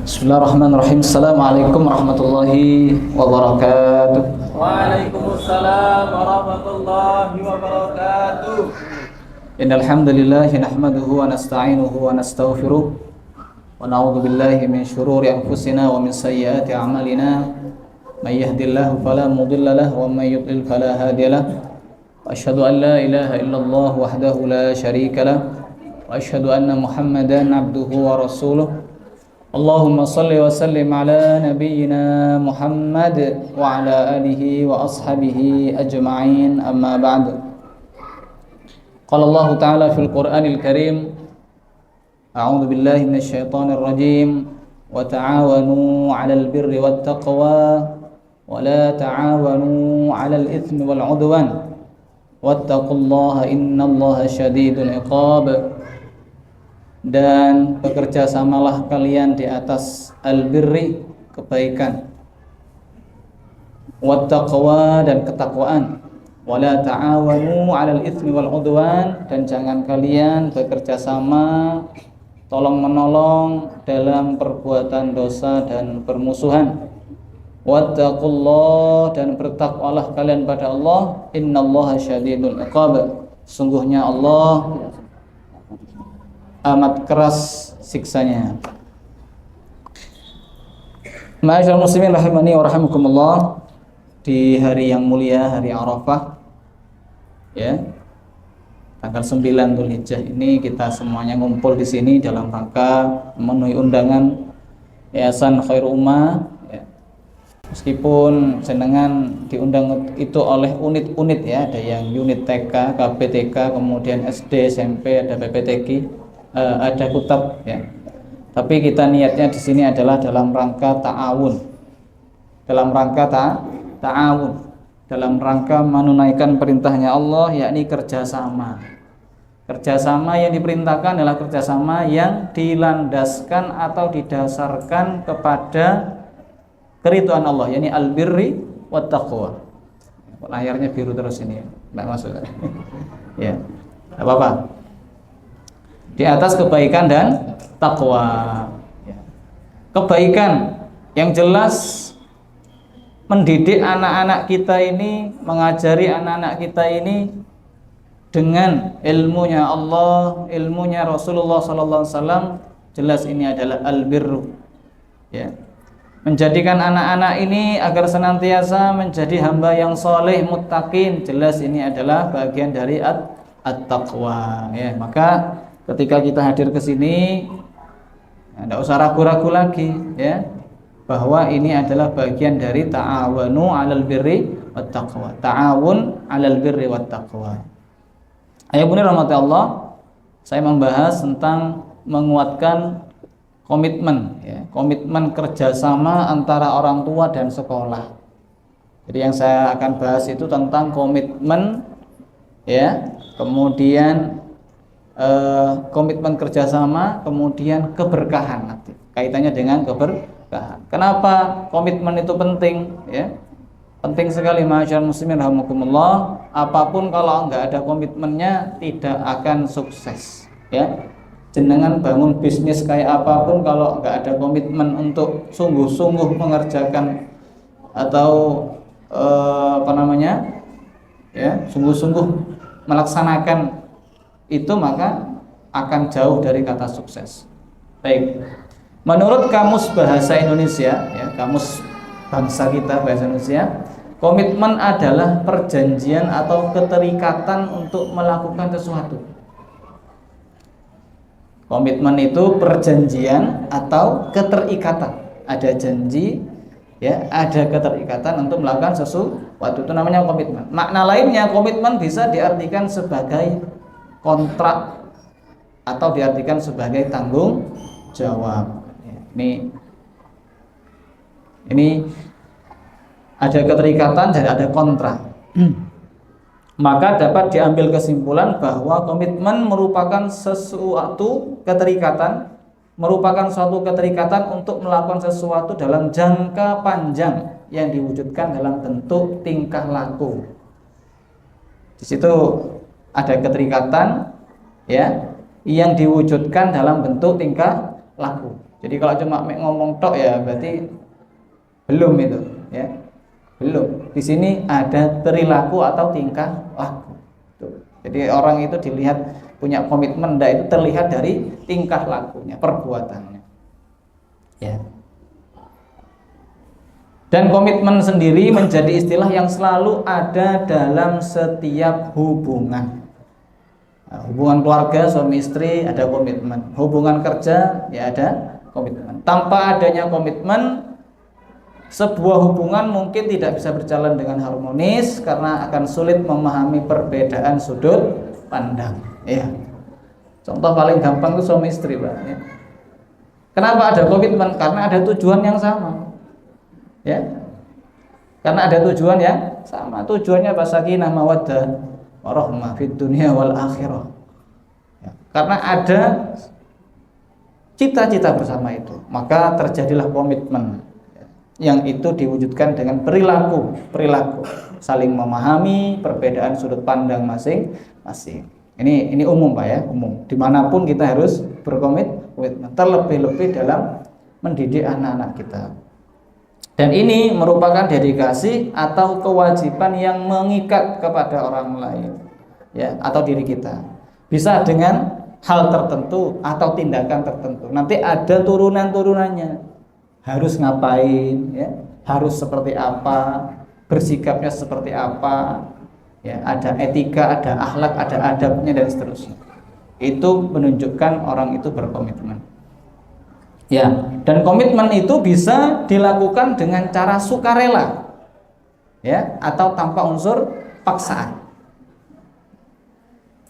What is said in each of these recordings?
Bismillahirrahmanirrahim. Assalamualaikum warahmatullahi wabarakatuh. Waalaikumsalam warahmatullahi wabarakatuh. Innal hamdalillah nahmaduhu wa nasta'inuhu wa nastaghfiruh wa na'udzu billahi min shururi anfusina wa min sayyiati a'malina. May yahdihillahu fala mudilla lahu wa may yudlil fala hadiya lahu. Wa asyhadu an la ilaha illallah wahdahu la syarika lahu wa asyhadu anna Muhammadan abduhu wa rasuluh. Allahumma salli wa sallim ala nabiyyina Muhammad wa ala alihi wa ashabihi ajma'in, amma ba'du. Qala Allah ta'ala fil Qur'anil Karim, a'udzu billahi minasy syaithanir rajim, wa ta'awanu 'alal birri wat taqwa wa la ta'awanu 'alal itsmi wal 'udwan wattaqullaha innallaha syadidul 'iqab. Dan bekerjasamalah kalian di atas albirri, kebaikan, wattaqwa, dan ketakwaan, wala ta'awanu 'alal itsmi wal 'udwan, dan jangan kalian bekerjasama tolong menolong dalam perbuatan dosa dan permusuhan. Wattaqullah, dan bertakwalah kalian pada Allah, innallaha syadidul 'iqab, sungguhnya Allah amat keras siksanya. Ma'asyiral muslimin rahimani wa rahimakumullah, di hari yang mulia, hari Arafah, ya, tanggal 9 Dzulhijjah ini kita semuanya ngumpul di sini dalam rangka memenuhi undangan Yayasan Khairul Ummah, ya. Meskipun jenengan diundang itu oleh unit-unit, ya, ada yang unit TK, KPTK, kemudian SD, SMP, ada PPTQ, ada kutab, ya. Tapi kita niatnya di sini adalah dalam rangka ta'awun, dalam rangka ta'awun, dalam rangka menunaikan perintahnya Allah, yakni kerjasama. Kerjasama yang diperintahkan adalah kerjasama yang dilandaskan atau didasarkan kepada keridhaan Allah, yakni albirri wat taqwa. Layarnya biru terus ini, enggak masuk. Ya, enggak apa-apa. Di atas kebaikan dan takwa. Kebaikan yang jelas mendidik anak-anak kita ini, mengajari anak-anak kita ini dengan ilmunya Allah, ilmunya Rasulullah SAW. Jelas ini adalah albirru, ya. Menjadikan anak-anak ini agar senantiasa menjadi hamba yang soleh, muttaqin. Jelas ini adalah bagian dari at-taqwa, ya. Maka ketika kita hadir ke sini, tidak usah ragu-ragu lagi, ya, bahwa ini adalah bagian dari ta'awanu 'alal birri wat taqwa. Ta'awun 'alal birri wat taqwa. Ayah bunda rahmati Allah, saya membahas tentang menguatkan komitmen, ya, komitmen kerjasama antara orang tua dan sekolah. Jadi yang saya akan bahas itu tentang komitmen, ya, kemudian komitmen kerjasama, kemudian keberkahan, nanti kaitannya dengan keberkahan. Kenapa komitmen itu penting, ya? Penting sekali, ma'asyiral muslimin rahimakumullah. Apapun kalau enggak ada komitmennya tidak akan sukses, ya. Jenengan bangun bisnis kayak apapun kalau enggak ada komitmen untuk sungguh-sungguh mengerjakan atau ya, sungguh-sungguh melaksanakan itu, maka akan jauh dari kata sukses. Baik, menurut Kamus Bahasa Indonesia, ya, Kamus Bangsa kita Bahasa Indonesia, komitmen adalah perjanjian atau keterikatan untuk melakukan sesuatu. Komitmen itu perjanjian atau keterikatan, ada janji, ya, ada keterikatan untuk melakukan sesuatu, itu namanya komitmen. Makna lainnya, komitmen bisa diartikan sebagai kontrak atau diartikan sebagai tanggung jawab. Ini ada keterikatan dan ada kontrak. Maka dapat diambil kesimpulan bahwa komitmen merupakan sesuatu keterikatan, merupakan suatu keterikatan untuk melakukan sesuatu dalam jangka panjang yang diwujudkan dalam bentuk tingkah laku. Di situ ada keterikatan, ya, yang diwujudkan dalam bentuk tingkah laku. Jadi kalau cuma ngomong tok ya berarti belum itu, ya. Belum. Di sini ada perilaku atau tingkah laku. Tuh. Jadi orang itu dilihat punya komitmen, itu terlihat dari tingkah lakunya, perbuatannya. Ya. Dan komitmen sendiri menjadi istilah yang selalu ada dalam setiap hubungan. Nah, hubungan keluarga suami istri ada komitmen, hubungan kerja ya ada komitmen. Tanpa adanya komitmen, sebuah hubungan mungkin tidak bisa berjalan dengan harmonis karena akan sulit memahami perbedaan sudut pandang. Ya. Contoh paling gampang itu suami istri, Pak. Ya. Kenapa ada komitmen? Karena ada tujuan yang sama. Ya, karena ada tujuan yang sama. Tujuannya sakinah mawaddah warahmah fid dunya wal akhirah. Ya, karena ada cita-cita bersama itu, maka terjadilah komitmen. Yang itu diwujudkan dengan perilaku saling memahami perbedaan sudut pandang masing-masing. Ini umum, Pak, ya, umum. Dimanapun kita harus berkomitmen, terlebih-lebih dalam mendidik anak-anak kita. Dan ini merupakan dedikasi atau kewajiban yang mengikat kepada orang lain, ya, atau diri kita. Bisa dengan hal tertentu atau tindakan tertentu. Nanti ada turunan-turunannya. Harus ngapain, ya, harus seperti apa, bersikapnya seperti apa, ya, ada etika, ada akhlak, ada adabnya dan seterusnya. Itu menunjukkan orang itu berkomitmen. Ya, dan komitmen itu bisa dilakukan dengan cara sukarela, ya, atau tanpa unsur paksaan.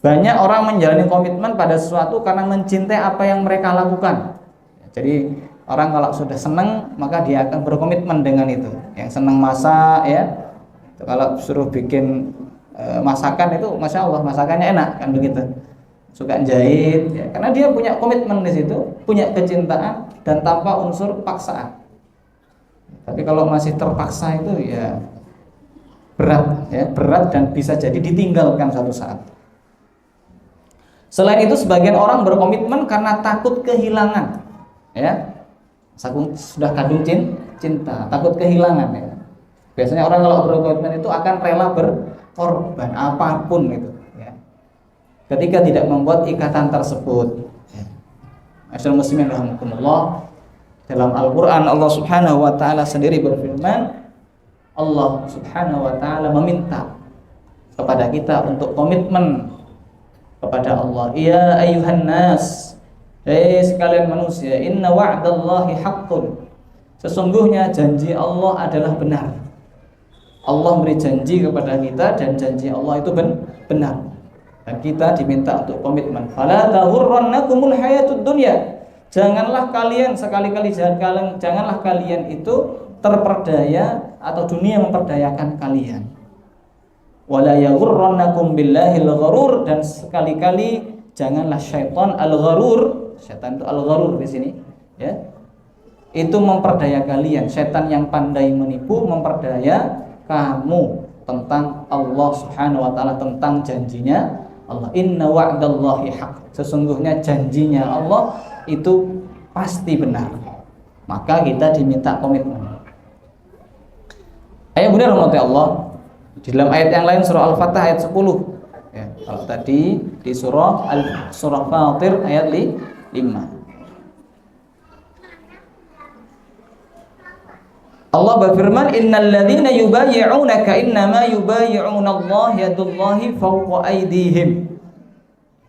Banyak orang menjalani komitmen pada sesuatu karena mencintai apa yang mereka lakukan. Jadi orang kalau sudah senang maka dia akan berkomitmen dengan itu. Yang senang masak, ya, kalau suruh bikin masakan itu, masya Allah masakannya enak kan begitu. Suka jahit, ya, karena dia punya komitmen di situ, punya kecintaan dan tanpa unsur paksaan. Tapi kalau masih terpaksa itu ya berat dan bisa jadi ditinggalkan suatu saat. Selain itu sebagian orang berkomitmen karena takut kehilangan, ya. Sudah kadung cinta, takut kehilangan, ya. Biasanya orang kalau berkomitmen itu akan rela berkorban apapun gitu. Ketika tidak membuat ikatan tersebut. Masyaallah muslimin rahimakumullah, dalam Al-Qur'an Allah Subhanahu wa taala sendiri berfirman, Allah Subhanahu wa taala meminta kepada kita untuk komitmen kepada Allah. Ya ayyuhan nas, hai sekalian manusia, inna wa'dallahi haqqun. Sesungguhnya janji Allah adalah benar. Allah beri janji kepada kita dan janji Allah itu benar. Dan kita diminta untuk komitmen. Fala taghurrannakumul hayatud dunya. Janganlah kalian janganlah kalian itu terperdaya atau dunia memperdayakan kalian. Wala yaghurrannakum billahil gharur, dan sekali-kali janganlah syaitan al-gharur. Syaitan itu al-gharur di sini, ya. Itu memperdaya kalian. Syaitan yang pandai menipu memperdaya kamu tentang Allah Subhanahu wa taala, tentang janjinya Allah. Inna wa'dallahi haq. Sesungguhnya janjinya Allah itu pasti benar. Maka kita diminta komitmen. Ayat benar rahmati Allah. Di dalam ayat yang lain surah Al-Fatah ayat 10. Ya, kalau tadi di surah Fatir ayat 5. Allah berfirman, innal ladzina yubayyi'unaka innama yubayyi'una Allah yadullahi fawqa aydihim.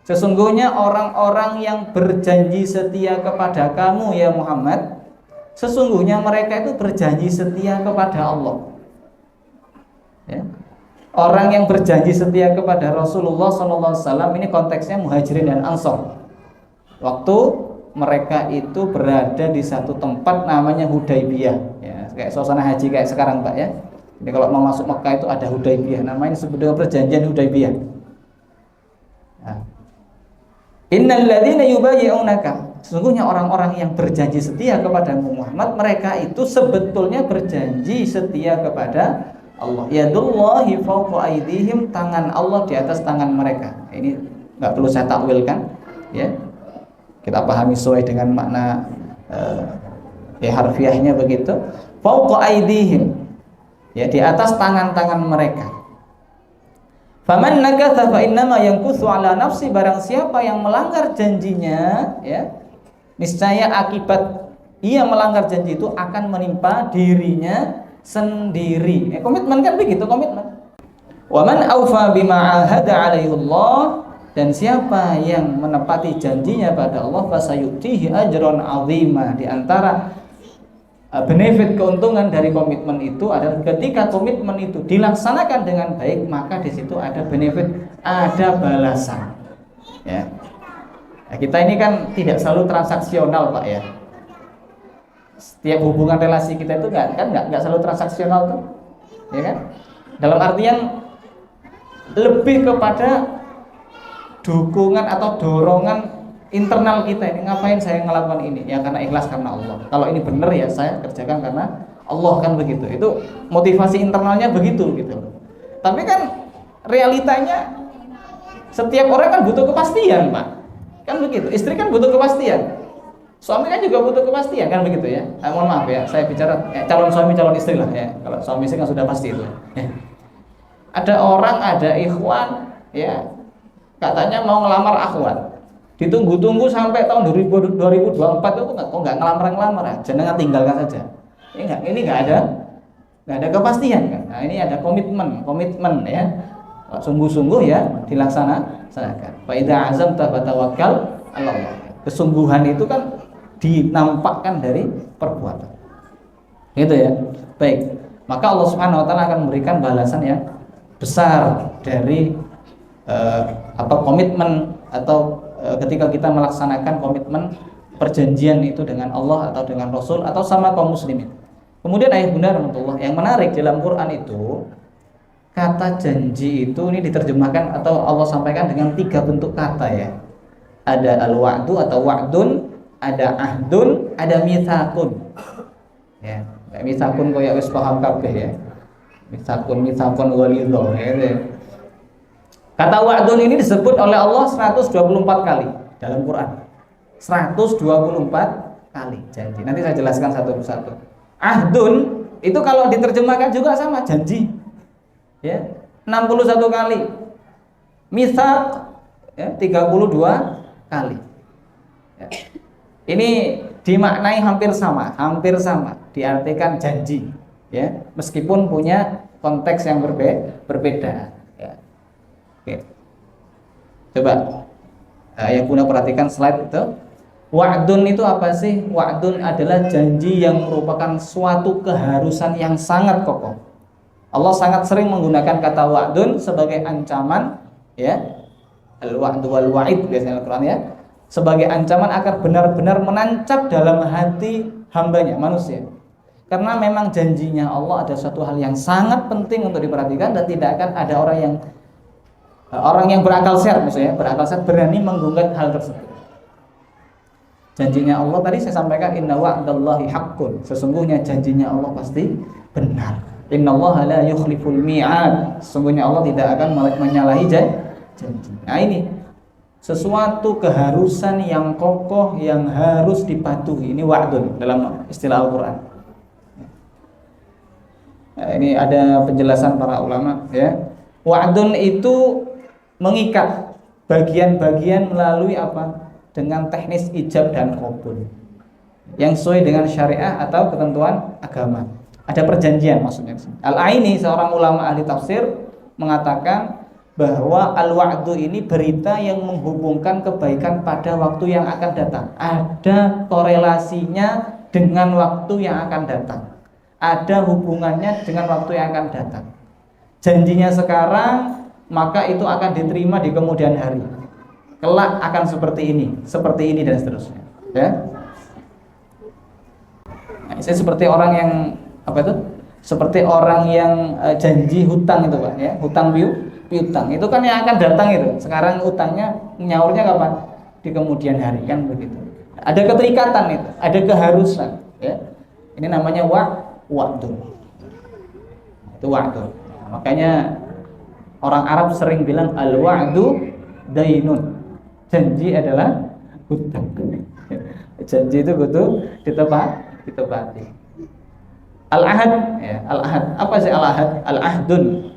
Sesungguhnya orang-orang yang berjanji setia kepada kamu ya Muhammad, sesungguhnya mereka itu berjanji setia kepada Allah. Ya. Orang yang berjanji setia kepada Rasulullah SAW ini konteksnya Muhajirin dan Ansor. Waktu mereka itu berada di satu tempat namanya Hudaybiyah, ya, kayak suasana haji kayak sekarang, Pak, ya. Jadi kalau mau masuk Mekah itu ada Hudaybiyah, namanya sebetulnya perjanjian Hudaybiyah. Nah. Innal ladzina yubayyi'unaka, sesungguhnya orang-orang yang berjanji setia kepada Muhammad, mereka itu sebetulnya berjanji setia kepada Allah. Yadullahi fawqa aydihim, tangan Allah di atas tangan mereka. Ini enggak perlu saya takwilkan, ya. Kita pahami sesuai dengan makna Harfiahnya begitu, fauqa aydihim, ya di atas tangan-tangan mereka. Faman nakatha fa innama yankusu ala nafsi, barang siapa yang melanggar janjinya, ya niscaya akibat ia melanggar janji itu akan menimpa dirinya sendiri. Komitmen kan begitu, komitmen. Wa man aufa bima ahada alaihi Allah, dan siapa yang menepati janjinya pada Allah, fasayutihi ajran azima. Di antara benefit, keuntungan dari komitmen itu adalah ketika komitmen itu dilaksanakan dengan baik, maka di situ ada benefit, ada balasan. Ya. Nah, kita ini kan tidak selalu transaksional, Pak, ya. Setiap hubungan relasi kita itu nggak selalu transaksional tuh, ya kan? Dalam artian lebih kepada dukungan atau dorongan internal kita ini, ngapain saya ngelakukan ini? Ya karena ikhlas, karena Allah. Kalau ini benar ya saya kerjakan karena Allah, kan begitu. Itu motivasi internalnya begitu gitu. Tapi kan realitanya setiap orang kan butuh kepastian, Pak. Kan begitu. Istri kan butuh kepastian. Suami kan juga butuh kepastian, kan begitu ya. Mohon maaf ya, saya bicara calon suami calon istri lah ya. Kalau suami istri kan sudah pasti itu. Ya. Ada orang, ada ikhwan ya, katanya mau ngelamar akhwat. Ditunggu-tunggu sampai tahun 2024 itu kok nggak ngelamar ya, jangan tinggalkan saja. Ini nggak ada kepastian kan. Nah, ini ada komitmen ya. Sungguh-sungguh ya dilaksanakan. Fa idza azamta fatawakkal 'ala Allah. Kesungguhan itu kan dinampakkan dari perbuatan. Gitu ya. Baik. Maka Allah Subhanahu wa taala akan memberikan balasan yang besar dari komitmen atau ketika kita melaksanakan komitmen perjanjian itu dengan Allah atau dengan Rasul atau sama kaum muslimin. Kemudian ayah bunda rahmatullah, yang menarik dalam Quran itu kata janji itu ini diterjemahkan atau Allah sampaikan dengan 3 bentuk kata ya. Ada al-wa'du atau wa'dun, ada ahdun, ada mitsaqun. Ya, mitsaqun koyo wis paham kabeh ya. Mitsaqun ghalidho ya. Kata wa'dun ini disebut oleh Allah 124 kali dalam Quran. 124 kali janji. Nanti saya jelaskan satu persatu. Ahdun itu kalau diterjemahkan juga sama, janji. Ya, 61 kali. Mitsaq ya, 32 kali. Ya. Ini dimaknai hampir sama, diartikan janji. Ya, meskipun punya konteks yang berbeda. Oke. Coba ya Bunda perhatikan slide itu. Wa'dun itu apa sih? Wa'dun adalah janji yang merupakan suatu keharusan yang sangat kokoh. Allah sangat sering menggunakan kata wa'dun sebagai ancaman ya. Al-wa'du wal wa'id biasanya Al-Qur'an ya. Sebagai ancaman agar benar-benar menancap dalam hati hambanya, manusia. Karena memang janjinya Allah ada suatu hal yang sangat penting untuk diperhatikan dan tidak akan ada orang yang berakal sehat, maksudnya berakal sehat berani menggugat hal tersebut. Janjinya Allah tadi saya sampaikan, inna wa'dallahi haqqun. Sesungguhnya janjinya Allah pasti benar. Innallaha la yukhliful mi'ad. Sesungguhnya Allah tidak akan menyalahi janji. Nah ini sesuatu keharusan yang kokoh yang harus dipatuhi. Ini wa'dun dalam istilah Al-Qur'an. Nah, ini ada penjelasan para ulama ya. Wa'dun itu mengikat bagian-bagian melalui apa? Dengan teknis ijab dan qabul yang sesuai dengan syariah atau ketentuan agama. Ada perjanjian maksudnya. Al-Aini, seorang ulama ahli tafsir, mengatakan bahwa al-wa'du ini berita yang menghubungkan kebaikan pada waktu yang akan datang. Ada korelasinya dengan waktu yang akan datang. Ada hubungannya dengan waktu yang akan datang. Janjinya sekarang, maka itu akan diterima di kemudian hari. Kelak akan seperti ini dan seterusnya. Ya. Nah, saya seperti orang yang apa itu? Seperti orang yang janji hutang itu, Pak, ya. Hutang piutang. Itu kan yang akan datang itu. Sekarang utangnya nyaurnya kapan? Di kemudian hari, kan begitu. Ada keterikatan itu, ada keharusan, ya. Ini namanya wa'du. Itu wa'du. Nah, makanya orang Arab sering bilang al-wa'du dainun. Janji adalah hutang. Janji itu kudu ditepati. Al-ahad, ya, al-ahad. Apa sih al-ahad? Al-ahdun.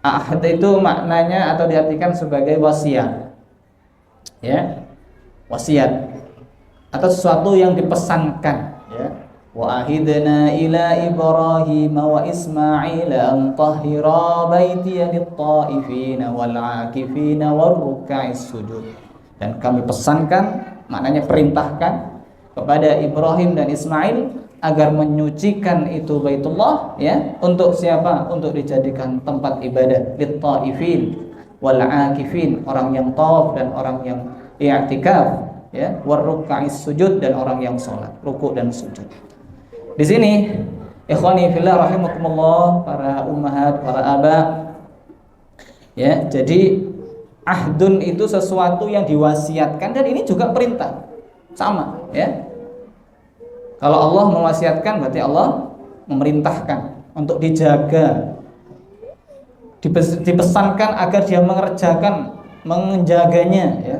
Ahad itu maknanya atau diartikan sebagai wasiat. Ya. Wasiat atau sesuatu yang dipesankan, ya. Wa ahidna ila Ibrahim wa Ismail an tahhira baitiya lit-taifina wal 'akifina war-ruk'is sujud. Dan kami pesankan, maknanya perintahkan kepada Ibrahim dan Ismail agar menyucikan itu Baitullah, ya, untuk siapa? Untuk dijadikan tempat ibadah lit-taifin wal 'akifin, orang yang tawaf dan orang yang i'tikaf, ya, war-ruk'is sujud, dan orang yang sholat ruku' dan sujud. Di sini ikhwani fillah rahimakumullah, para ummahat, para aba, ya, jadi ahdun itu sesuatu yang diwasiatkan, dan ini juga perintah sama, ya. Kalau Allah mewasiatkan berarti Allah memerintahkan untuk dijaga, dipesankan agar dia menjaganya, ya.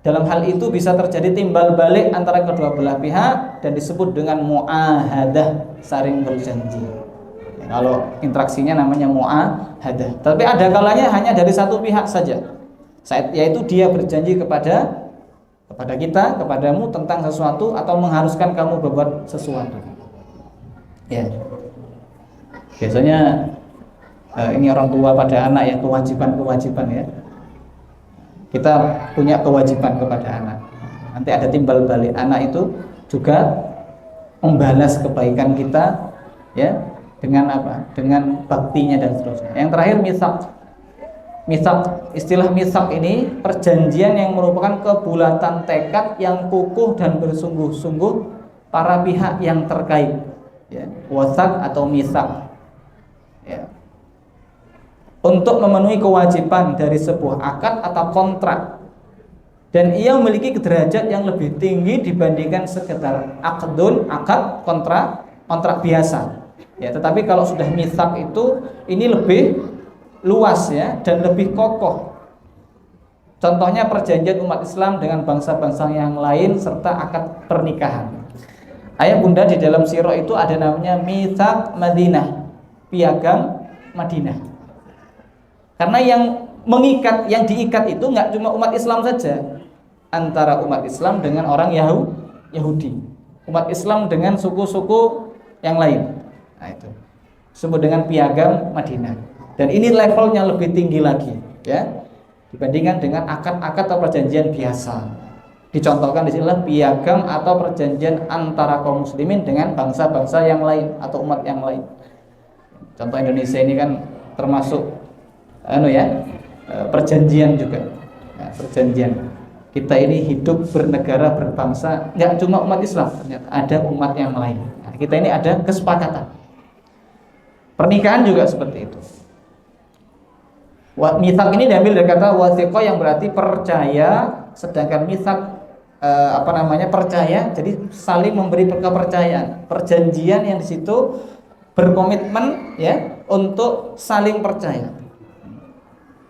Dalam hal itu bisa terjadi timbal balik antara kedua belah pihak dan disebut dengan mu'ahadah, saling berjanji. Ya, kalau interaksinya namanya mu'ahadah. Tapi ada kalanya hanya dari satu pihak saja, yaitu dia berjanji kepada kita, kepadamu tentang sesuatu atau mengharuskan kamu berbuat sesuatu. Ya. Biasanya ini orang tua pada anak, ya, kewajiban ya. Kita punya kewajiban kepada anak. Nanti ada timbal balik, anak itu juga membalas kebaikan kita, ya, dengan apa? Dengan baktinya dan seterusnya. Yang terakhir mitsaq. Mitsaq, istilah mitsaq ini perjanjian yang merupakan kebulatan tekad yang kukuh dan bersungguh-sungguh para pihak yang terkait, ya. Wathaq atau mitsaq, ya, untuk memenuhi kewajiban dari sebuah akad atau kontrak, dan ia memiliki derajat yang lebih tinggi dibandingkan sekedar akad, kontrak biasa, ya. Tetapi kalau sudah mitsaq itu ini lebih luas, ya, dan lebih kokoh. Contohnya perjanjian umat Islam dengan bangsa-bangsa yang lain serta akad pernikahan. Ayah bunda, di dalam sirah itu ada namanya mitsaq Madinah, piagam Madinah. Karena yang mengikat, yang diikat itu nggak cuma umat Islam saja, antara umat Islam dengan orang Yahudi, umat Islam dengan suku-suku yang lain. Nah, itu disebut dengan piagam Madinah. Dan ini levelnya lebih tinggi lagi, ya, dibandingkan dengan akad-akad atau perjanjian biasa. Dicontohkan di sini adalah piagam atau perjanjian antara kaum muslimin dengan bangsa-bangsa yang lain atau umat yang lain. Contoh Indonesia ini kan termasuk perjanjian juga. Nah, perjanjian kita ini hidup bernegara berbangsa, nggak cuma umat Islam, ternyata ada umat yang lain. Nah, kita ini ada kesepakatan. Pernikahan juga seperti itu. Mitsaq ini diambil dari kata wathiqah yang berarti percaya, sedangkan mitsaq percaya, jadi saling memberi kepercayaan, perjanjian yang di situ berkomitmen, ya, untuk saling percaya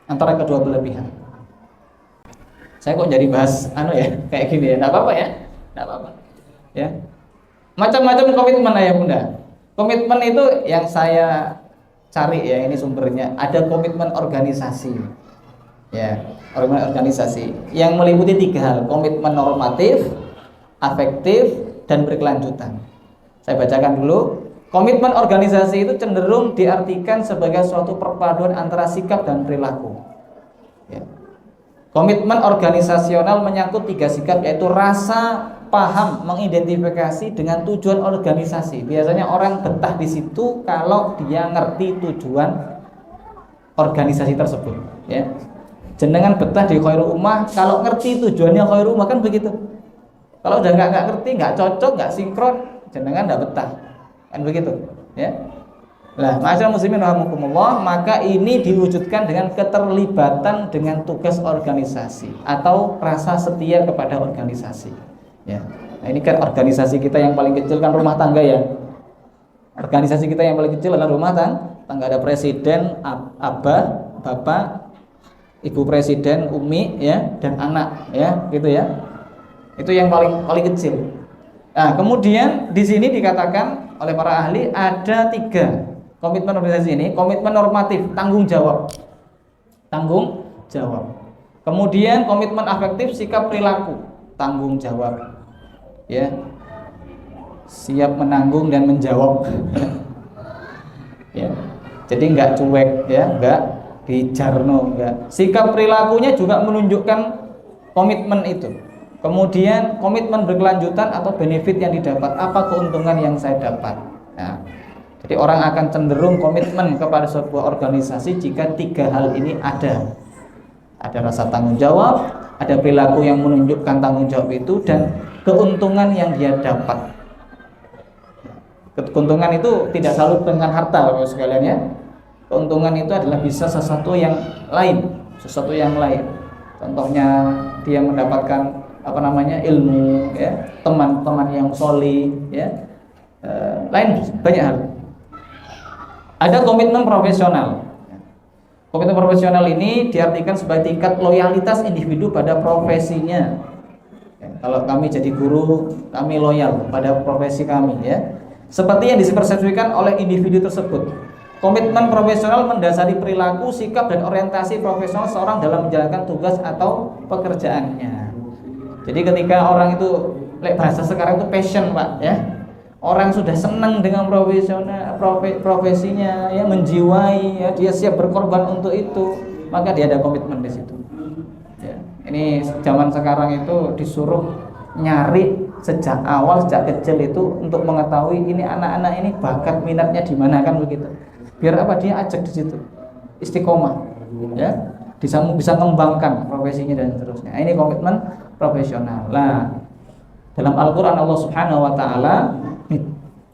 antara kedua belah pihak. Saya kok jadi bahas kayak gini, ya, enggak apa-apa, ya. Enggak apa-apa. Ya. Macam-macam komitmen ayah bunda. Komitmen itu yang saya cari, ya, ini sumbernya. Ada komitmen organisasi. Ya, organisasi yang meliputi 3 hal: komitmen normatif, afektif, dan berkelanjutan. Saya bacakan dulu. Komitmen organisasi itu cenderung diartikan sebagai suatu perpaduan antara sikap dan perilaku, ya. Komitmen organisasional menyangkut 3 sikap, yaitu rasa, paham, mengidentifikasi dengan tujuan organisasi. Biasanya orang betah di situ kalau dia ngerti tujuan organisasi tersebut, ya. Jenengan betah di Khairul Ummah kalau ngerti tujuannya Khairul Ummah, kan begitu. Kalau udah nggak ngerti, nggak cocok, nggak sinkron, jenengan nggak betah, kan begitu, ya. Nah, ma'asyiral muslimin rahimakumullah, maka ini diwujudkan dengan keterlibatan dengan tugas organisasi atau rasa setia kepada organisasi, ya. Nah, ini kan organisasi kita yang paling kecil kan rumah tangga, ya. Organisasi kita yang paling kecil adalah rumah tangga. Ada presiden, abah, bapak, ibu presiden, umi, ya, dan anak, ya, gitu, ya. Itu yang paling paling kecil. Nah, kemudian di sini dikatakan oleh para ahli ada 3 komitmen organisasi ini. Komitmen normatif, tanggung jawab. Tanggung jawab. Kemudian komitmen afektif, sikap perilaku, tanggung jawab. Ya. Siap menanggung dan menjawab. Ya. Jadi enggak cuek ya, enggak dijarno, enggak. Sikap perilakunya juga menunjukkan komitmen itu. Kemudian komitmen berkelanjutan atau benefit yang didapat, apa keuntungan yang saya dapat. Nah, jadi orang akan cenderung komitmen kepada sebuah organisasi jika 3 hal ini ada. Ada rasa tanggung jawab, ada perilaku yang menunjukkan tanggung jawab itu, dan keuntungan yang dia dapat. Keuntungan itu tidak selalu dengan harta, Bapak sekalian ya. Keuntungan itu adalah bisa sesuatu yang lain, Contohnya dia mendapatkan ilmu ya, teman-teman yang solih ya, lain banyak hal. Ada komitmen profesional. Komitmen profesional ini diartikan sebagai tingkat loyalitas individu pada profesinya ya, kalau kami jadi guru, kami loyal pada profesi kami ya, seperti yang dipersepsikan oleh individu tersebut. Komitmen profesional mendasari perilaku, sikap, dan orientasi profesional seorang dalam menjalankan tugas atau pekerjaannya. Jadi ketika orang itu, bahasa sekarang itu passion Pak ya, orang sudah senang dengan profesinya ya, menjiwai ya, dia siap berkorban untuk itu, maka dia ada komitmen di situ ya. Ini zaman sekarang itu disuruh nyari sejak awal, sejak kecil itu untuk mengetahui ini anak-anak ini bakat minatnya di mana, kan begitu, biar apa, dia ajak di situ istiqomah ya, bisa mengembangkan profesinya dan seterusnya. Ini komitmen profesional. Nah, dalam Al-Qur'an Allah Subhanahu wa taala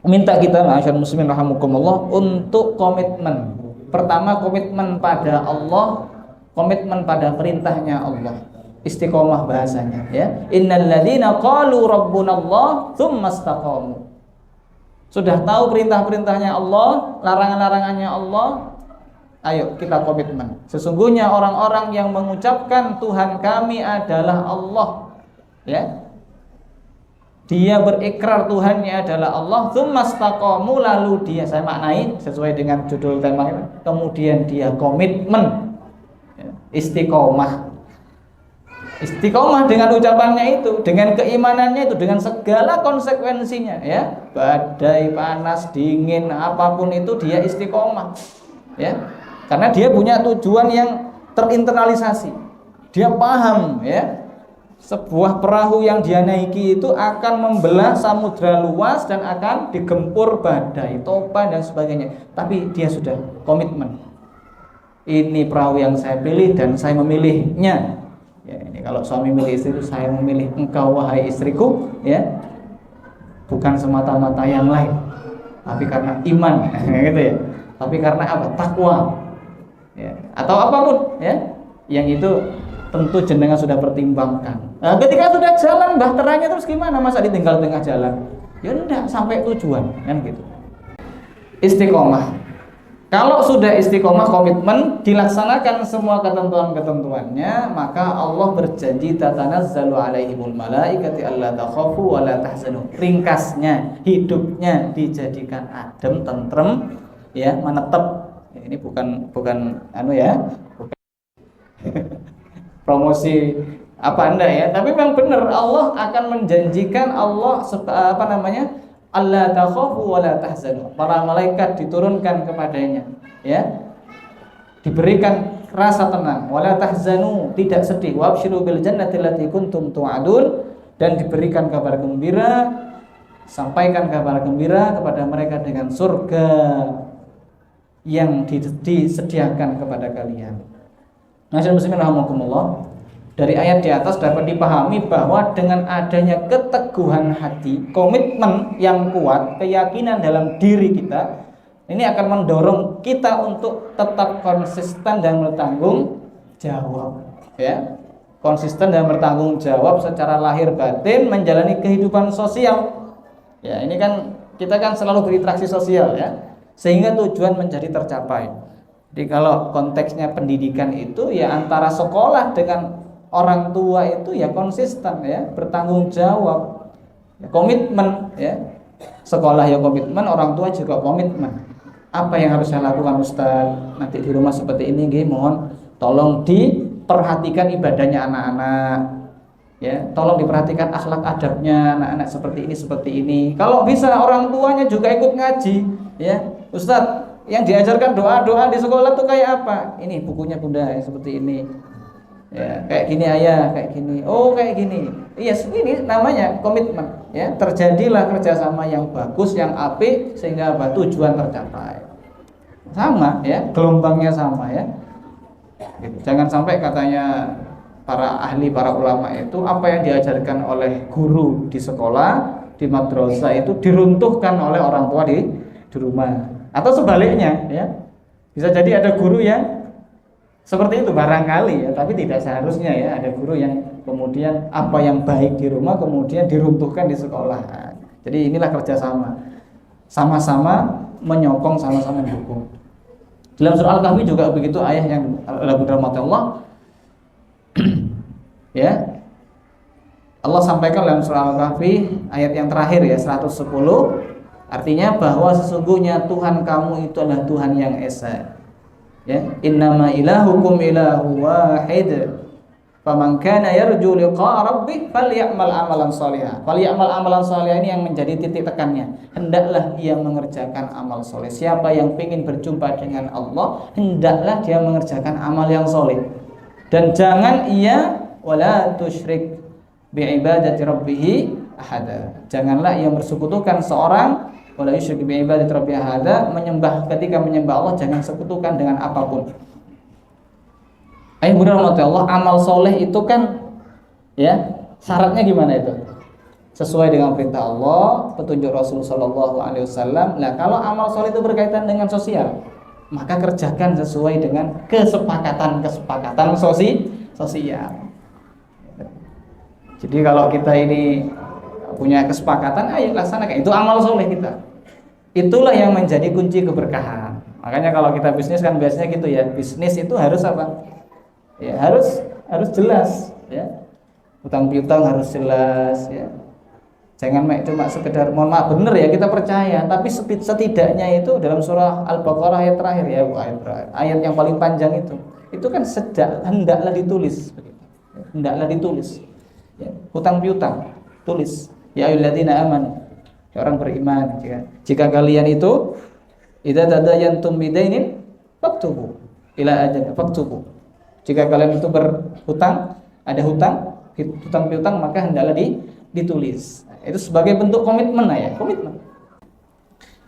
minta kita, ma'asyiral muslimin rahimakumullah, untuk komitmen. Pertama, komitmen pada Allah, komitmen pada perintahnya Allah. Istiqomah bahasanya ya. Innal ladzina qalu rabbunallah tsumma istaqamu. Sudah tahu perintah-perintahnya Allah, larangan-larangannya Allah, ayo kita komitmen. Sesungguhnya orang-orang yang mengucapkan Tuhan kami adalah Allah ya, dia berikrar Tuhannya adalah Allah, tsumastaqamu, lalu dia, saya maknai sesuai dengan judul tema ini, kemudian dia komitmen ya, istiqomah dengan ucapannya itu, dengan keimanannya itu, dengan segala konsekuensinya ya, badai, panas, dingin, apapun itu dia istiqomah ya, karena dia punya tujuan yang terinternalisasi. Dia paham ya, sebuah perahu yang dia naiki itu akan membelah samudra luas dan akan digempur badai, topan dan sebagainya. Tapi dia sudah komitmen. Ini perahu yang saya pilih dan saya memilihnya. Ya, ini kalau suami milih istri itu, saya memilih engkau wahai istriku ya. Bukan semata-mata yang lain, tapi karena iman gitu ya. Tapi karena apa? Takwa. Ya, atau apapun ya. Yang itu tentu jenengan sudah pertimbangkan. Nah, ketika sudah jalan bahteranya terus gimana? Masa ditinggal tengah jalan? Ya enggak, sampai tujuan kan gitu. Istiqomah. Kalau sudah istiqomah, komitmen, dilaksanakan semua ketentuan-ketentuannya, maka Allah berjanji tatanazzalu alaihimul malaikati alla takhafu wa la tahzanu. Ringkasnya, hidupnya dijadikan adem, tentrem ya, menetap. Ini bukan bukan promosi apa Anda ya, tapi memang benar Allah akan menjanjikan, Allah Allah takhafu wa la tahzanu. Para malaikat diturunkan kepadanya ya, diberikan rasa tenang, wa la tahzanu, tidak sedih, wa absyiru bil jannati allati kuntum tu'adun, dan diberikan kabar gembira, sampaikan kabar gembira kepada mereka dengan surga yang disediakan kepada kalian. Masyaallah muslimin rahimakumullah. Dari ayat di atas dapat dipahami bahwa dengan adanya keteguhan hati, komitmen yang kuat, keyakinan dalam diri kita, ini akan mendorong kita untuk tetap konsisten dan bertanggung jawab ya. Konsisten dan bertanggung jawab secara lahir batin menjalani kehidupan sosial. Ya, ini kan kita kan selalu berinteraksi sosial ya, sehingga tujuan menjadi tercapai. Jadi kalau konteksnya pendidikan itu ya antara sekolah dengan orang tua itu ya konsisten ya, bertanggung jawab, ya, komitmen ya. Sekolah ya komitmen, orang tua juga komitmen. Apa yang harus saya lakukan Ustaz? Nanti di rumah seperti ini nggih, mohon tolong diperhatikan ibadahnya anak-anak. Ya, tolong diperhatikan akhlak adabnya anak-anak seperti ini. Kalau bisa orang tuanya juga ikut ngaji, ya. Ustaz, yang diajarkan doa-doa di sekolah tuh kayak apa? Ini bukunya Bunda seperti ini. Ya, kayak gini ayah, kayak gini. Oh, kayak gini. Iya, ini namanya komitmen. Ya, terjadilah kerjasama yang bagus, yang apik sehingga apa? Tujuan tercapai. Sama, ya, gelombangnya sama ya. Gitu. Jangan sampai katanya para ahli, para ulama itu apa yang diajarkan oleh guru di sekolah, di madrasah itu diruntuhkan oleh orang tua di rumah. Atau sebaliknya, ya. Bisa jadi ada guru yang seperti itu barangkali ya, tapi tidak seharusnya ya. Ada guru yang kemudian apa yang baik di rumah kemudian diruntuhkan di sekolah. Jadi inilah kerjasama, sama-sama menyokong, sama-sama mendukung. Dalam surah Al-Kahfi juga begitu, ayat yang rahmat Allah. Ya, Allah sampaikan dalam surah Al-Kahfi ayat yang terakhir ya 110, artinya bahwa sesungguhnya Tuhan kamu itu adalah Tuhan yang esa. Ya, innama ilahukum ilahu wahid. Faman kana yarju liqa'a rabbih falyamal amalan shalihan. Falyamal amalan shalihan ini yang menjadi titik tekannya. Hendaklah dia mengerjakan amal soleh. Siapa yang ingin berjumpa dengan Allah, hendaklah dia mengerjakan amal yang soleh. Dan jangan ia wala tusyrik bi'ibadati rabbih ahada. Janganlah ia bersekutukan seorang wala yusyrik bi'ibadati rabbih ahada, ketika menyembah Allah jangan sekutukan dengan apapun. Ayah bunda rahmati Allah, amal soleh itu kan ya syaratnya gimana itu? Sesuai dengan perintah Allah, petunjuk Rasul sallallahu alaihi wasallam. Nah, kalau amal soleh itu berkaitan dengan sosial, maka kerjakan sesuai dengan kesepakatan sosial. Jadi kalau kita ini punya kesepakatan, ayo laksanakan. Itu amal soleh kita. Itulah yang menjadi kunci keberkahan. Makanya kalau kita bisnis kan biasanya gitu ya. Bisnis itu harus apa? Ya harus jelas. Ya, utang piutang harus jelas. Ya, jangan cuma sekedar mohon maaf bener ya kita percaya, tapi setidaknya itu dalam surah Al-Baqarah ayat terakhir ya, ayat yang paling panjang itu kan hendaklah ditulis. Hendaklah ditulis. Ya, hutang piutang tulis ya ayyuhalladzina amanu, ya orang beriman, jika kalian itu idza tadayantum bidainin faktubu ila ajal faktubu, jika kalian itu berhutang, ada hutang piutang maka hendaklah ditulis. Itu sebagai bentuk komitmen ya, komitmen.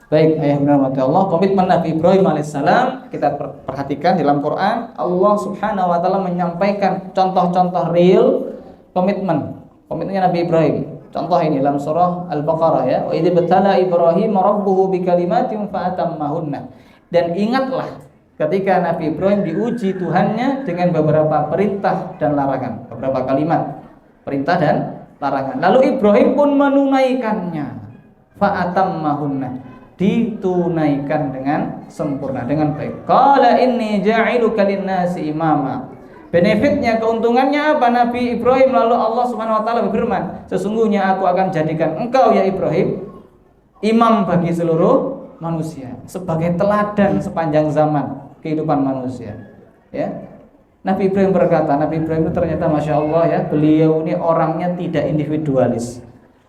Baik, ayah benar mati Allah, komitmen Nabi Ibrahim alaihissalam kita perhatikan dalam Quran. Allah subhanahu wa ta'ala menyampaikan contoh-contoh real komitmennya Nabi Ibrahim. Contoh ini dalam surah Al-Baqarah ya. Wa idz batala Ibrahim rabbuhu bikalimatin fa'atammahunna. Dan ingatlah ketika Nabi Ibrahim diuji Tuhannya dengan beberapa perintah dan larangan, beberapa kalimat perintah dan larangan. Lalu Ibrahim pun menunaikannya. Fa'atammahunna, ditunaikan dengan sempurna, dengan baik. Qala inni ja'iluka lin-nasi imama. Benefitnya, keuntungannya apa? Nabi Ibrahim lalu Allah Subhanahu wa taala berfirman, sesungguhnya aku akan jadikan engkau ya Ibrahim imam bagi seluruh manusia, sebagai teladan sepanjang zaman kehidupan manusia. Ya. Nabi Ibrahim berkata, Nabi Ibrahim itu ternyata Masya Allah ya, beliau ini orangnya tidak individualis.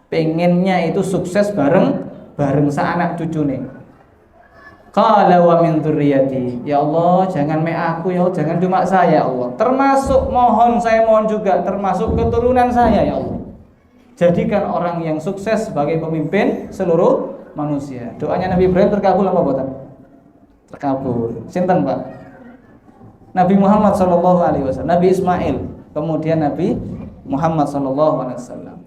Pengennya itu sukses bareng seanak cucu nih. Qala wa min dzurriyyati, ya Allah jangan aku ya Allah, jangan cuma saya ya Allah, termasuk saya mohon juga termasuk keturunan saya ya Allah. Jadikan orang yang sukses sebagai pemimpin seluruh manusia. Doanya Nabi Ibrahim terkabul apa buatan? Terkabul. Sinten Pak? Nabi Muhammad sallallahu alaihi wasallam, Nabi Ismail, kemudian Nabi Muhammad sallallahu alaihi wasallam.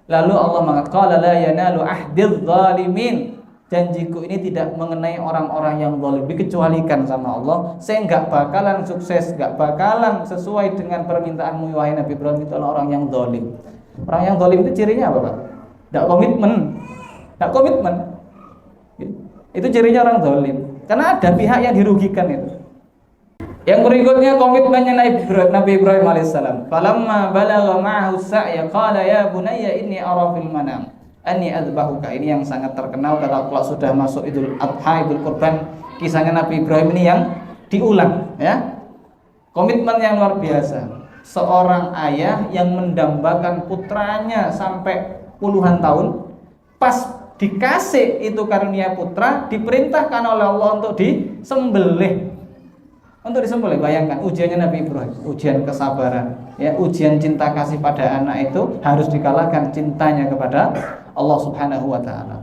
Lalu Allah mengatakan qala la yanalu ahdidz zalimin, janjiku ini tidak mengenai orang-orang yang zalim, dikecualikan sama Allah. Saya enggak bakalan sukses, enggak bakalan sesuai dengan permintaanmu wahai Nabi Ibrahim, itu adalah orang yang zalim. Orang yang zalim itu cirinya apa Pak? Enggak komitmen. Itu cirinya orang zalim. Karena ada pihak yang dirugikan itu. Yang berikutnya komitmennya Nabi Ibrahim alaihissalam. Falamma balagha ma'ahu sa'ya qala ya bunayya inni ara fil manam anni adzbahuka. Ini yang sangat terkenal kalau sudah masuk Idul Adha, Idul Kurban, kisahnya Nabi Ibrahim ini yang diulang ya. Komitmen yang luar biasa. Seorang ayah yang mendambakan putranya sampai puluhan tahun, pas dikasih itu karunia putra, diperintahkan oleh Allah untuk disembelih. Untuk disembelih, bayangkan ujiannya Nabi Ibrahim, ujian kesabaran, ya, ujian cinta kasih pada anak itu harus dikalahkan cintanya kepada Allah Subhanahu wa taala.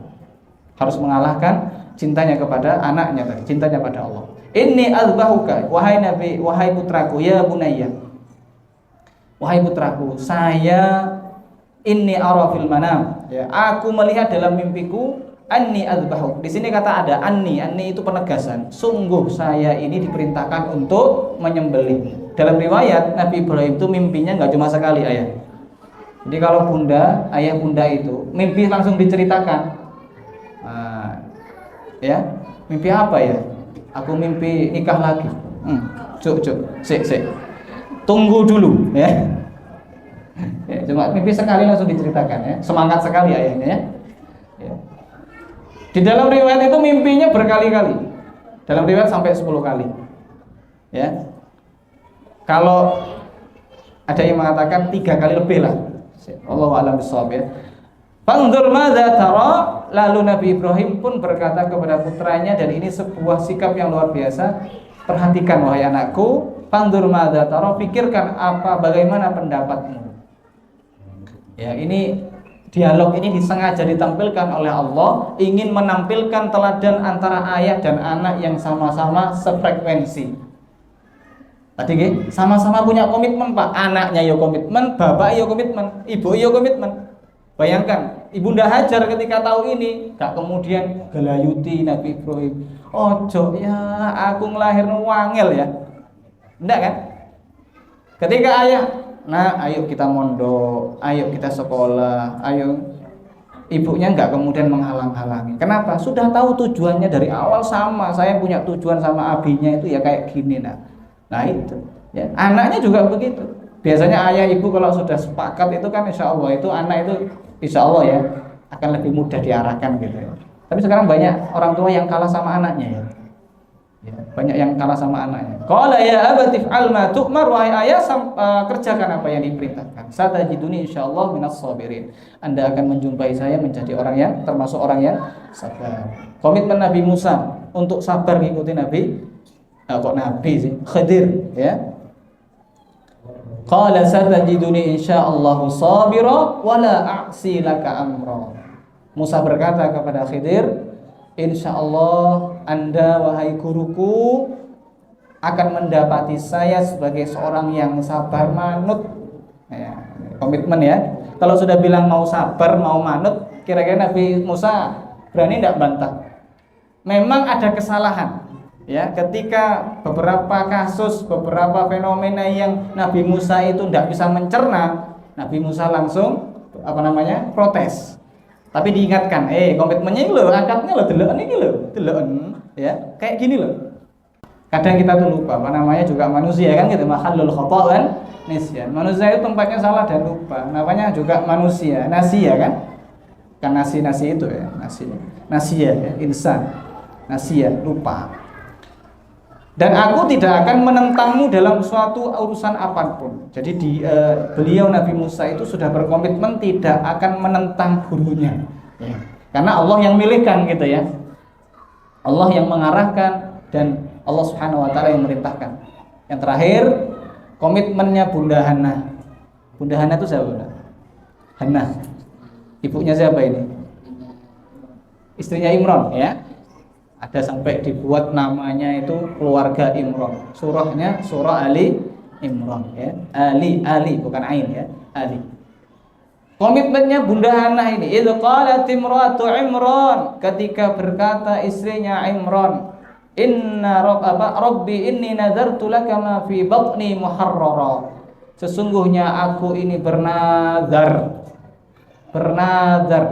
Harus mengalahkan cintanya kepada anaknya tadi, cintanya pada Allah. Inni azbahuka, wahai Nabi, wahai putraku, ya bunayya. Wahai putraku, saya inni ara fil manam, ya, aku melihat dalam mimpiku anni azbahuk. Di sini kata ada anni itu penegasan. Sungguh saya ini diperintahkan untuk menyembelih. Dalam riwayat Nabi Ibrahim itu mimpinya nggak cuma sekali, ayah. Jadi kalau ayah bunda itu mimpi langsung diceritakan. Nah, ya, mimpi apa ya? Aku mimpi nikah lagi. Cuk, sik. Tunggu dulu, ya. Ya, cuma mimpi sekali langsung diceritakan, ya. Semangat sekali ayahnya, ya. Ya. Di dalam riwayat itu mimpinya berkali-kali. Dalam riwayat sampai 10 kali. Ya. Kalau ada yang mengatakan 3 kali lebih lah. Allahu a'lam bishawab, ya. Fanzur madza tara, lalu Nabi Ibrahim pun berkata kepada putranya, dan ini sebuah sikap yang luar biasa. Perhatikan wahai anakku, fanzur madza tara, pikirkan bagaimana pendapatmu. Ya, ini dialog ini disengaja ditampilkan oleh Allah, ingin menampilkan teladan antara ayah dan anak yang sama-sama sefrekuensi. Tadi sama-sama punya komitmen, Pak. Anaknya ya komitmen, bapak ya komitmen, ibu ya komitmen. Bayangkan, Ibunda Hajar ketika tahu ini, gak kemudian gelayuti Nabi Ibrahim. Ojo ya, aku ngelahirno wangel ya. Enggak kan? Ketika ayah, nah ayo kita mondok, ayo kita sekolah, ayo. Ibunya enggak kemudian menghalang-halangi. Kenapa? Sudah tahu tujuannya dari awal sama. Saya punya tujuan sama abinya itu ya kayak gini, nah. Nah itu, ya. Anaknya juga begitu. Biasanya ayah ibu kalau sudah sepakat itu kan insya Allah itu anak itu insya Allah ya akan lebih mudah diarahkan gitu ya. Tapi sekarang banyak orang tua yang kalah sama anaknya ya. Ya, banyak yang kalah sama anaknya. Qala ya abati fa'al ma tu'mar, wahai ayah, kerjakan apa yang diperintahkan. Satajiduni insyaallah minas sabirin. Anda akan menjumpai saya menjadi orang yang termasuk orang yang sabar. Komitmen Nabi Musa untuk sabar mengikuti Nabi sih, Khidir ya. Qala satajiduni insyaallah sabira wala a'si laka amra. Musa berkata kepada Khidir, insyaallah Anda wahai guruku akan mendapati saya sebagai seorang yang sabar manut. Ya, komitmen ya. Kalau sudah bilang mau sabar, mau manut, kira-kira Nabi Musa berani tidak bantah? Memang ada kesalahan. Ya, ketika beberapa kasus, beberapa fenomena yang Nabi Musa itu tidak bisa mencerna, Nabi Musa langsung protes. Tapi diingatkan, komitmennya ini loh, akadnya loh, deloken ini loh, deloken, ya, kayak gini loh. Kadang kita tuh lupa, juga manusia kan gitu, mahallul khata' wan nisyan. Manusia itu tempatnya salah dan lupa. Namanya juga manusia, nasia kan? Kan nasi itu ya, nasia ya, insan, nasia, lupa. Dan aku tidak akan menentangmu dalam suatu urusan apapun. Jadi beliau Nabi Musa itu sudah berkomitmen tidak akan menentang gurunya. Ya. Karena Allah yang milihkan gitu ya. Allah yang mengarahkan dan Allah Subhanahu wa taala yang memerintahkan. Yang terakhir, komitmennya Bunda Hana. Bunda Hana itu siapa, Bunda? Hana. Ibunya siapa ini? Istrinya Imron ya. Ada sampai dibuat namanya itu keluarga Imron. Surahnya surah Ali Imron ya. Ali bukan Ain ya. Ali. Komitmennya Bunda Hana ini, idz qalat imratu Imran, ketika berkata istrinya Imran, inna rabbi inni nadartu laka ma fi batni muharrara. Sesungguhnya aku ini bernazar,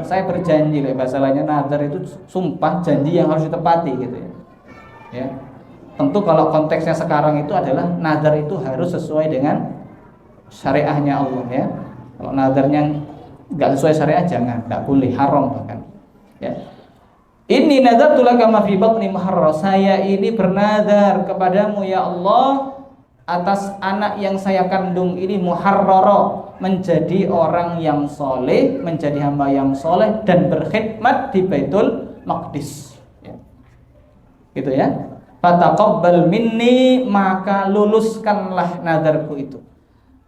saya berjanji, bahasa lainnya nazar itu sumpah, janji yang harus ditepati gitu ya. Ya. Tentu kalau konteksnya sekarang itu adalah nazar itu harus sesuai dengan syariahnya Allah ya. Kalau nazarnya nggak sesuai syariah jangan, nggak boleh, haram bahkan. Ya. Ini nazartu laka ma fi batni muharrar. Saya ini bernazar kepadamu ya Allah atas anak yang saya kandung ini muharrara, menjadi orang yang soleh, menjadi hamba yang soleh dan berkhidmat di Baitul Maqdis. Ya. Gitu ya. Fataqabbal minni, maka luluskanlah nazarku itu.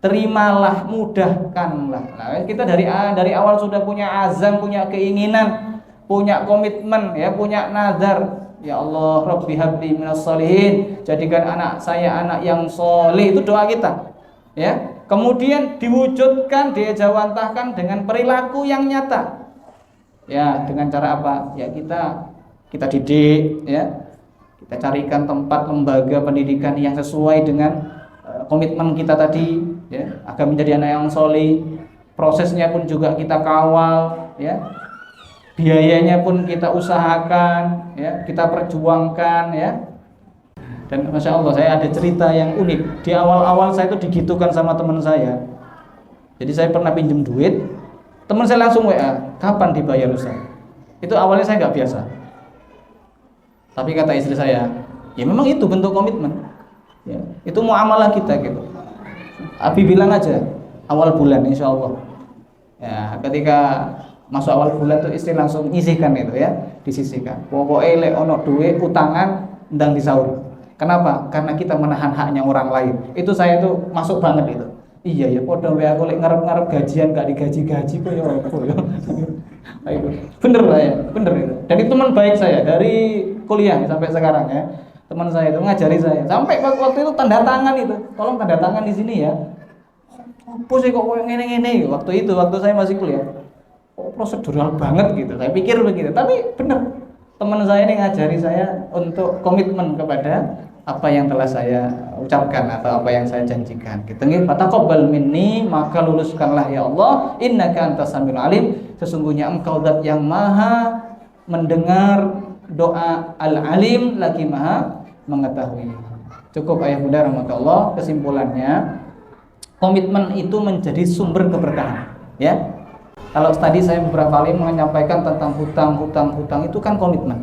Terimalah, mudahkanlah. Nah, kita dari awal sudah punya azam, punya keinginan, punya komitmen, ya, punya nazar. Ya Allah, Rabbi habli minas sholihin, jadikan anak saya anak yang soleh. Itu doa kita. Ya. Kemudian diwujudkan, dijawantahkan dengan perilaku yang nyata. Ya, dengan cara apa? Ya kita didik, ya. Kita carikan tempat lembaga pendidikan yang sesuai dengan komitmen kita tadi, ya, agar menjadi anak yang soleh. Prosesnya pun juga kita kawal, ya. Biayanya pun kita usahakan, ya, kita perjuangkan, ya. Dan masya Allah, saya ada cerita yang unik. Di awal-awal saya itu digitukan sama teman saya. Jadi saya pernah pinjam duit, teman saya langsung WA, kapan dibayar Ustaz? Itu awalnya saya nggak biasa. Tapi kata istri saya, ya memang itu bentuk komitmen. Ya, itu muamalah kita gitu. Abi bilang aja awal bulan insya Allah. Ya, ketika masuk awal bulan tuh istri langsung nyisihkan itu ya, disisihkan. Pokoknya lek ono duit utangan ndang disaur. Kenapa? Karena kita menahan haknya orang lain. Itu saya tuh masuk banget itu. Iya ya, podo wae aku lek ngarep-ngarep gajian gak digaji-gaji kok ya apa ya. Itu bener lah ya, bener itu. Dan itu teman baik saya dari kuliah sampai sekarang ya. Teman saya itu ngajari saya. Sampai waktu itu tanda tangan itu. Tolong tanda tangan di sini ya. Apa sih kok ngene-ngene waktu itu waktu saya masih kuliah. Oh, prosedural banget gitu. Saya pikir begitu. Tapi bener. Teman saya ini ngajari saya untuk komitmen kepada apa yang telah saya ucapkan atau apa yang saya janjikan. Gitu nggih, fataqabbal minni, maka luluskanlah ya Allah, innaka antas samiul alim, sesungguhnya Engkau zat yang Maha mendengar doa, al-alim, lagi Maha mengetahui. Cukup ayah bunda rahmatullah. Kesimpulannya, komitmen itu menjadi sumber keberkahan, ya. Kalau tadi saya beberapa kali menyampaikan tentang hutang itu kan komitmen.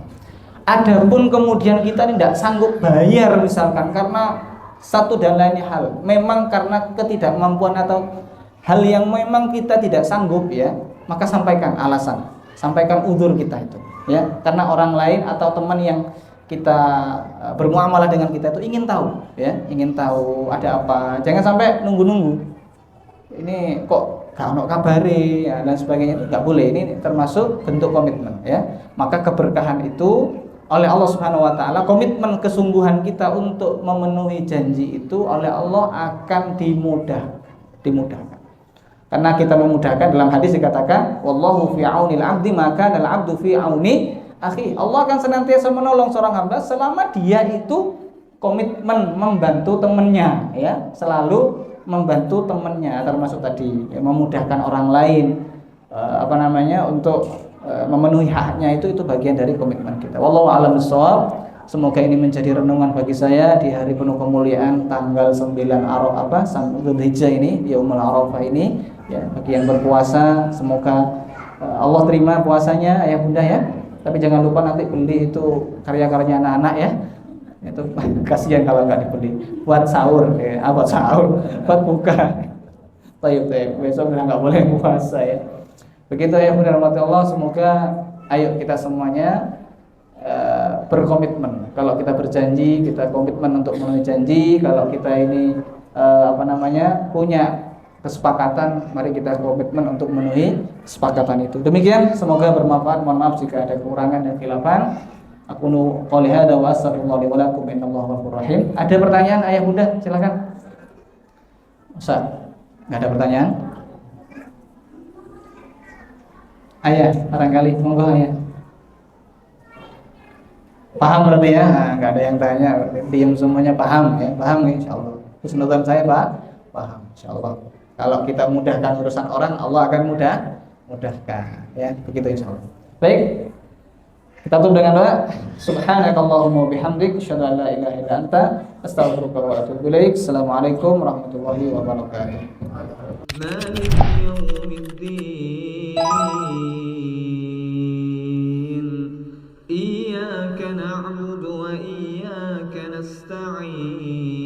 Adapun kemudian kita tidak sanggup bayar misalkan karena satu dan lainnya hal, memang karena ketidakmampuan atau hal yang memang kita tidak sanggup, ya, maka sampaikan alasan, sampaikan uzur kita itu, ya, karena orang lain atau teman yang kita bermuamalah dengan kita itu ingin tahu, ya, ingin tahu ada apa. Jangan sampai nunggu-nunggu. Ini kok gak ono kabare, ya, dan sebagainya, itu nggak boleh. Ini termasuk bentuk komitmen, ya. Maka keberkahan itu oleh Allah Subhanahu wa taala, komitmen kesungguhan kita untuk memenuhi janji itu oleh Allah akan dimudahkan. Karena kita memudahkan, dalam hadis dikatakan wallahu fi aunil 'abdi maka al 'abdu fi auni akhi. Allah akan senantiasa menolong seorang hamba selama dia itu komitmen membantu temannya, ya, selalu membantu temannya, termasuk tadi, ya, memudahkan orang lain untuk memenuhi haknya, itu bagian dari komitmen kita. Wallahu a'lam bishawab. Semoga ini menjadi renungan bagi saya di hari penuh kemuliaan tanggal 9 Dzulhijjah ini, Yaumul Arafah ini, ya, bagi yang berpuasa semoga Allah terima puasanya ayah bunda, ya. Tapi jangan lupa nanti beli itu karya-karyanya anak-anak, ya. Itu kasihan kalau nggak dibeli buat sahur, ya, buat sahur, buat buka. Tayyib, besok nggak boleh puasa, ya. Begitu ya bunda rahmati Allah. Semoga ayo kita semuanya berkomitmen. Kalau kita berjanji, kita komitmen untuk memenuhi janji. Kalau kita ini punya kesepakatan, mari kita komitmen untuk memenuhi kesepakatan itu. Demikian, semoga bermanfaat. Mohon maaf jika ada kekurangan dan khilafan. Aku qouli hadza wa astaghfirullahi wa lakum, innallaha ghafurur rahim. Ada pertanyaan ayah bunda? Silakan. Ustaz, enggak ada pertanyaan? Ayah, barangkali monggo ayah. Paham berarti ya? Nah, enggak ada yang tanya, diam semuanya paham, ya. Paham insyaallah. Husnudzan saya Pak, paham insyaallah. Kalau kita mudahkan urusan orang, Allah akan mudahkan, ya. Begitu insyaallah. Baik. Kita tutup dengan doa. Subhanakallahumma bihamdik asyhadu an la ilaha illa anta astaghfiruka wa atubu ilaik. Assalamualaikum warahmatullahi wabarakatuh. مالك يوم الدين إياك نعبد وإياك نستعين